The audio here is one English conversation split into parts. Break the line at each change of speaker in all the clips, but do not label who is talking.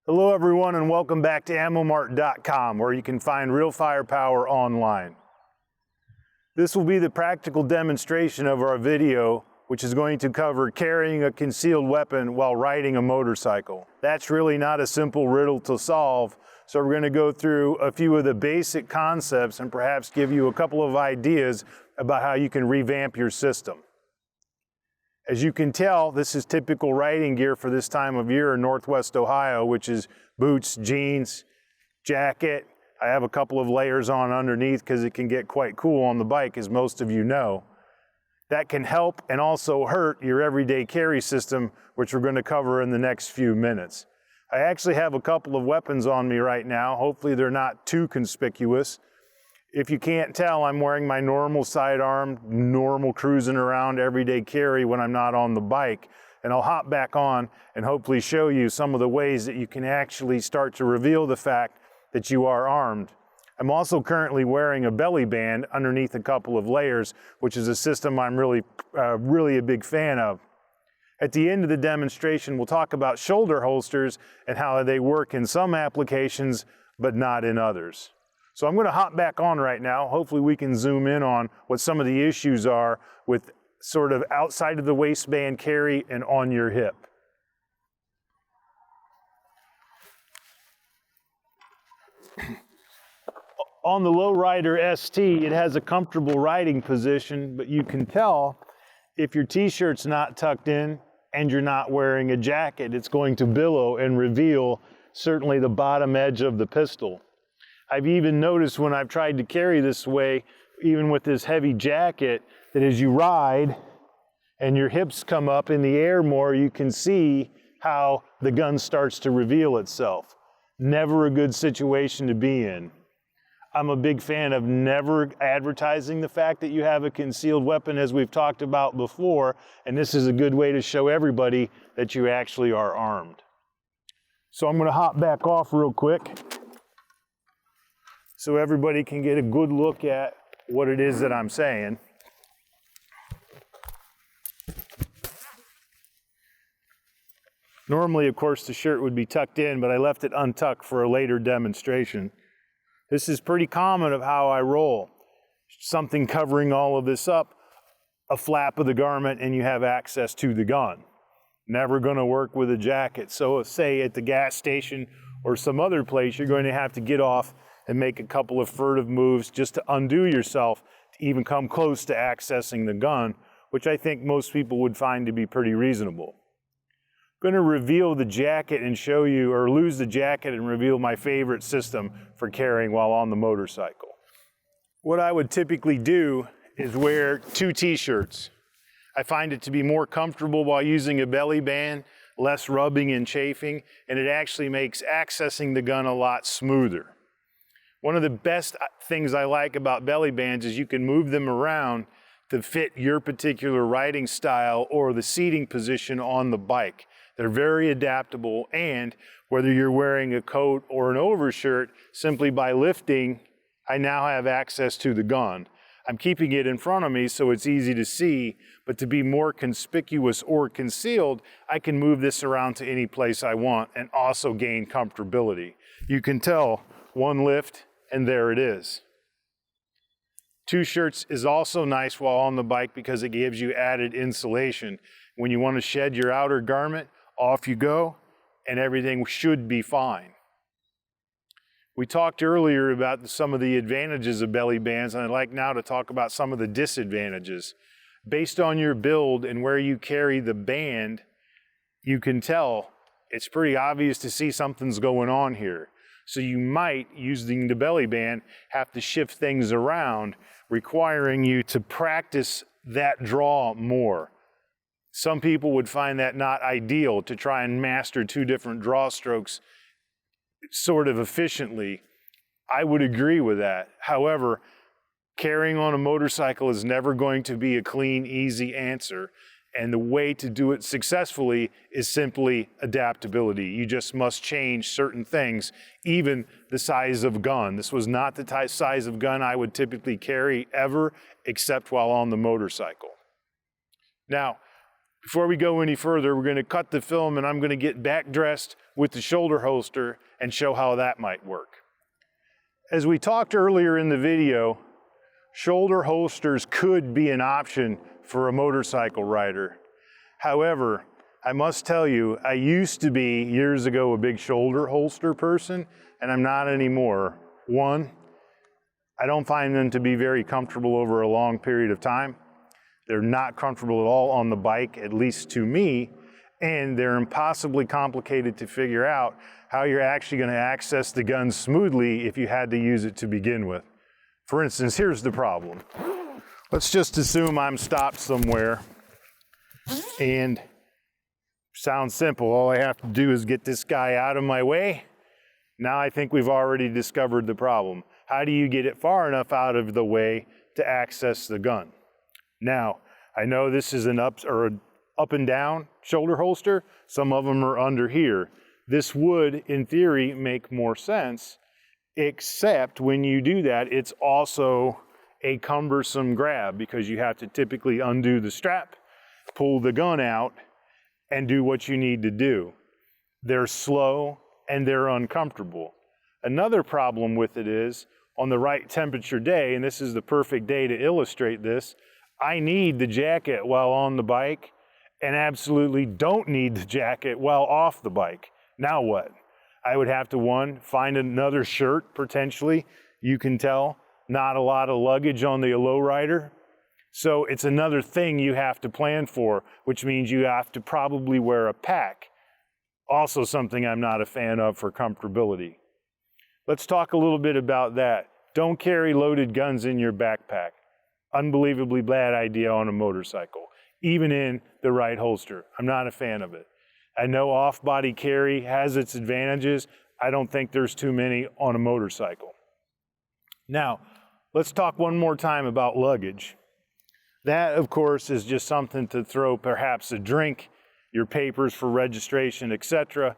Hello everyone and welcome back to AmmoMart.com, where you can find real firepower online. This will be the practical demonstration of our video, which is going to cover carrying a concealed weapon while riding a motorcycle. That's really not a simple riddle to solve, so we're going to go through a few of the basic concepts and perhaps give you a couple of ideas about how you can revamp your system. As you can tell, this is typical riding gear for this time of year in Northwest Ohio, which is boots, jeans, jacket. I have a couple of layers on underneath because it can get quite cool on the bike, as most of you know. That can help and also hurt your everyday carry system, which we're going to cover in the next few minutes. I actually have a couple of weapons on me right now. Hopefully they're not too conspicuous. If you can't tell, I'm wearing my normal sidearm, normal cruising around everyday carry when I'm not on the bike. And I'll hop back on and hopefully show you some of the ways that you can actually start to reveal the fact that you are armed. I'm also currently wearing a belly band underneath a couple of layers, which is a system I'm really a big fan of. At the end of the demonstration, we'll talk about shoulder holsters and how they work in some applications, but not in others. So I'm going to hop back on right now. Hopefully we can zoom in on what some of the issues are with sort of outside of the waistband carry and on your hip. On the Lowrider ST, it has a comfortable riding position, but you can tell if your t-shirt's not tucked in and you're not wearing a jacket, it's going to billow and reveal certainly the bottom edge of the pistol. I've even noticed when I've tried to carry this way, even with this heavy jacket, that as you ride and your hips come up in the air more, you can see how the gun starts to reveal itself. Never a good situation to be in. I'm a big fan of never advertising the fact that you have a concealed weapon, as we've talked about before, and this is a good way to show everybody that you actually are armed. So I'm going to hop back off real quick so everybody can get a good look at what it is that I'm saying. Normally, of course, the shirt would be tucked in, but I left it untucked for a later demonstration. This is pretty common of how I roll. Something covering all of this up, a flap of the garment, and you have access to the gun. Never going to work with a jacket. So say at the gas station or some other place, you're going to have to get off and make a couple of furtive moves just to undo yourself to even come close to accessing the gun, which I think most people would find to be pretty reasonable. I'm going to reveal the jacket and show you, or lose the jacket and reveal my favorite system for carrying while on the motorcycle. What I would typically do is wear two t-shirts. I find it to be more comfortable while using a belly band, less rubbing and chafing, and it actually makes accessing the gun a lot smoother. One of the best things I like about belly bands is you can move them around to fit your particular riding style or the seating position on the bike. They're very adaptable, and whether you're wearing a coat or an overshirt, simply by lifting, I now have access to the gun. I'm keeping it in front of me so it's easy to see, but to be more conspicuous or concealed, I can move this around to any place I want and also gain comfortability. You can tell one lift, and there it is. Two shirts is also nice while on the bike because it gives you added insulation. When you want to shed your outer garment, off you go, and everything should be fine. We talked earlier about some of the advantages of belly bands, and I'd like now to talk about some of the disadvantages. Based on your build and where you carry the band, you can tell it's pretty obvious to see something's going on here. So you might, using the belly band, have to shift things around, requiring you to practice that draw more. Some people would find that not ideal to try and master two different draw strokes sort of efficiently. I would agree with that. However, carrying on a motorcycle is never going to be a clean, easy answer. And the way to do it successfully is simply adaptability. You just must change certain things, even the size of gun. This was not the size of gun I would typically carry ever, except while on the motorcycle. Now, Before we go any further, we're going to cut the film and I'm going to get back dressed with the shoulder holster and show how that might work. As we talked earlier in the video, shoulder holsters could be an option for a motorcycle rider. However, I must tell you, I used to be, years ago, a big shoulder holster person, and I'm not anymore. One, I don't find them to be very comfortable over a long period of time. They're not comfortable at all on the bike, at least to me, and they're impossibly complicated to figure out how you're actually going to access the gun smoothly if you had to use it to begin with. For instance, here's the problem. Let's just assume I'm stopped somewhere, and sounds simple. All I have to do is get this guy out of my way. Now I think we've already discovered the problem. How do you get it far enough out of the way to access the gun? Now, I know this is an up and down shoulder holster. Some of them are under here. This would, in theory, make more sense, except when you do that, it's also a cumbersome grab because you have to typically undo the strap, pull the gun out, and do what you need to do. They're slow and they're uncomfortable. Another problem with it is, on the right temperature day, and this is the perfect day to illustrate this, I need the jacket while on the bike and absolutely don't need the jacket while off the bike. Now what? I would have to, one, find another shirt potentially. You can tell, not a lot of luggage on the lowrider. So it's another thing you have to plan for, which means you have to probably wear a pack. Also something I'm not a fan of for comfortability. Let's talk a little bit about that. Don't carry loaded guns in your backpack. Unbelievably bad idea on a motorcycle, even in the right holster. I'm not a fan of it. I know off-body carry has its advantages. I don't think there's too many on a motorcycle. Now, let's talk one more time about luggage. That, of course, is just something to throw perhaps a drink, your papers for registration, etc.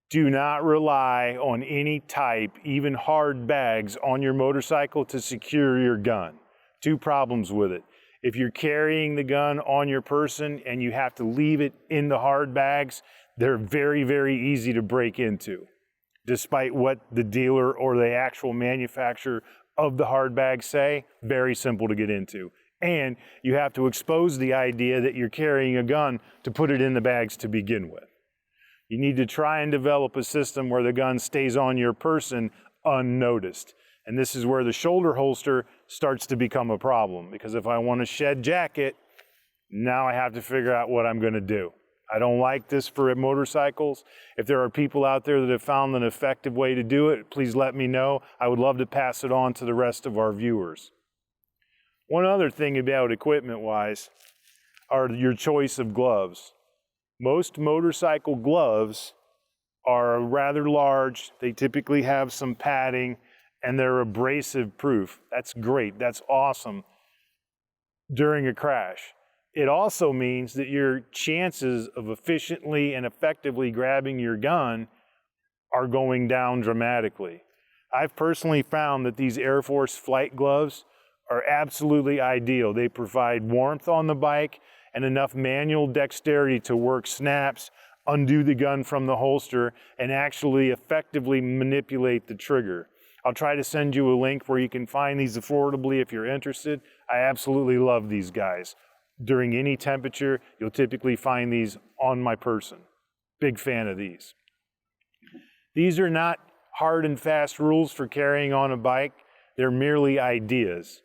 Do not rely on any type, even hard bags, on your motorcycle to secure your gun. Two problems with it. If you're carrying the gun on your person and you have to leave it in the hard bags, they're very, very easy to break into, despite what the dealer or the actual manufacturer of the hard bags say. Very simple to get into. And you have to expose the idea that you're carrying a gun to put it in the bags to begin with. You need to try and develop a system where the gun stays on your person unnoticed. And this is where the shoulder holster starts to become a problem, because if I want to shed jacket, now I have to figure out what I'm going to do. I don't like this for motorcycles. If there are people out there that have found an effective way to do it, please let me know. I would love to pass it on to the rest of our viewers. One other thing about equipment-wise are your choice of gloves. Most motorcycle gloves are rather large. They typically have some padding, and they're abrasive proof. That's great, that's awesome during a crash. It also means that your chances of efficiently and effectively grabbing your gun are going down dramatically. I've personally found that these Air Force flight gloves are absolutely ideal. They provide warmth on the bike and enough manual dexterity to work snaps, undo the gun from the holster, and actually effectively manipulate the trigger. I'll try to send you a link where you can find these affordably if you're interested. I absolutely love these guys. During any temperature, you'll typically find these on my person. Big fan of these. These are not hard and fast rules for carrying on a bike. They're merely ideas.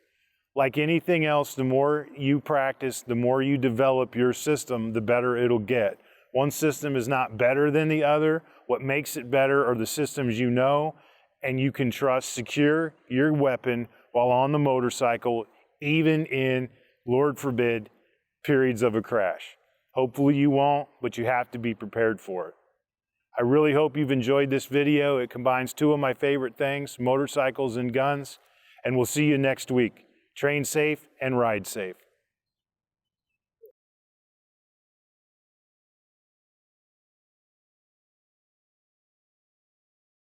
Like anything else, the more you practice, the more you develop your system, the better it'll get. One system is not better than the other. What makes it better are the systems you know and you can trust secure your weapon while on the motorcycle, even in, Lord forbid, periods of a crash. Hopefully you won't, but you have to be prepared for it. I really hope you've enjoyed this video. It combines two of my favorite things, motorcycles and guns, and we'll see you next week. Train safe and ride safe.